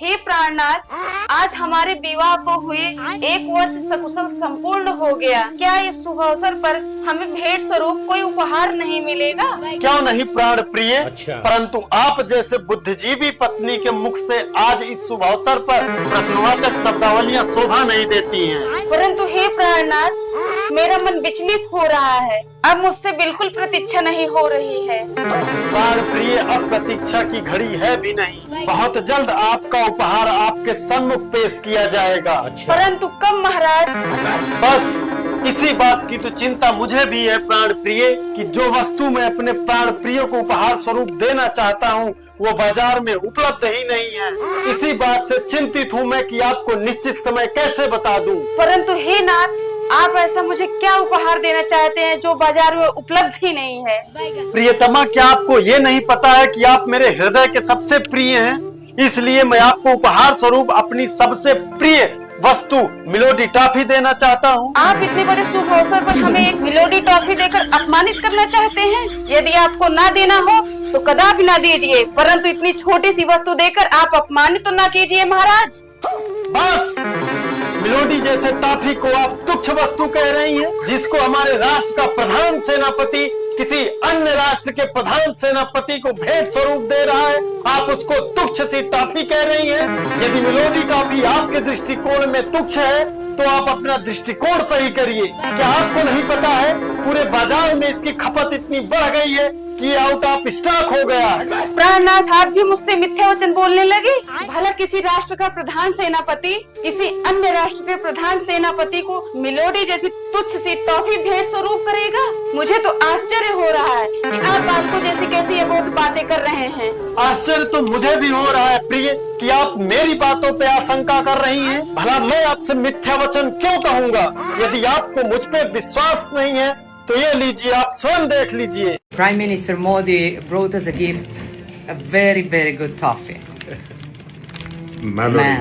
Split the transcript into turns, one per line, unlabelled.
हे प्राणनाथ, आज हमारे विवाह को हुए 1 वर्ष सकुशल संपूर्ण हो गया। क्या इस शुभ अवसर पर हमें भेंट स्वरूप कोई उपहार नहीं मिलेगा?
क्यों नहीं प्राण प्रिय, परंतु आप जैसे बुद्धिजीवी पत्नी के मुख से आज इस शुभ अवसर पर प्रश्नवाचक शब्दावलियां शोभा नहीं देती हैं।
परंतु हे प्राणनाथ, मेरा मन विचलित हो रहा है। अब मुझसे बिल्कुल प्रतीक्षा नहीं हो रही है।
प्राण प्रिय, अब प्रतीक्षा की घड़ी है भी नहीं। बहुत जल्द आपका उपहार आपके सम्मुख पेश किया जाएगा।
परंतु कब महाराज?
बस इसी बात की तो चिंता मुझे भी है प्राण प्रिय, कि जो वस्तु मैं अपने प्राण प्रिय को उपहार स्वरूप देना चाहता हूँ वो बाजार में उपलब्ध ही नहीं है। इसी बात से चिंतित हूँ मैं कि आपको निश्चित समय कैसे बता दूं।
परंतु हे नाथ, आप ऐसा मुझे क्या उपहार देना चाहते हैं जो बाजार में उपलब्ध ही नहीं है?
प्रियतमा, क्या आपको ये नहीं पता है कि आप मेरे हृदय के सबसे प्रिय हैं? इसलिए मैं आपको उपहार स्वरूप अपनी सबसे प्रिय वस्तु मिलोडी टॉफी देना चाहता हूँ।
आप इतने बड़े शुभ अवसर पर हमें एक मिलोडी टॉफी देकर अपमानित करना चाहते हैं? यदि आपको ना देना हो तो कदापि ना दीजिए, परंतु इतनी छोटी सी वस्तु देकर आप अपमानित तो ना कीजिए महाराज।
बस, मिलोडी जैसे टॉफी को आप तुच्छ वस्तु कह रही हैं, जिसको हमारे राष्ट्र का प्रधान सेनापति किसी अन्य राष्ट्र के प्रधान सेनापति को भेंट स्वरूप दे रहा है, आप उसको तुच्छ सी टॉफी कह रही हैं। यदि मिलोडी टॉफी आपके दृष्टिकोण में तुच्छ है तो आप अपना दृष्टिकोण सही करिए। क्या आपको नहीं पता है पूरे बाजार में इसकी खपत इतनी बढ़ गई है कि आउट ऑफ स्टॉक हो गया है।
प्राणनाथ, आप भी मुझसे मिथ्या वचन बोलने लगे। भला किसी राष्ट्र का प्रधान सेनापति किसी अन्य राष्ट्र के प्रधान सेनापति को मिलोडी जैसी तुच्छ सी टॉफी भेंट स्वरूप करेगा? मुझे तो आश्चर्य हो रहा है कि आप आपको जैसी कैसी ये बहुत बातें कर रहे हैं।
आश्चर्य तो मुझे भी हो रहा है प्रिय कि आप मेरी बातों पे आशंका कर रही हैं। भला मैं आपसे मिथ्या वचन क्यों कहूँगा? यदि आपको मुझ पे विश्वास नहीं है तो ये लीजिए, आप स्वयं देख लीजिए।
Prime Minister Modi brought us a gift, a very, very good toffee. Mallory.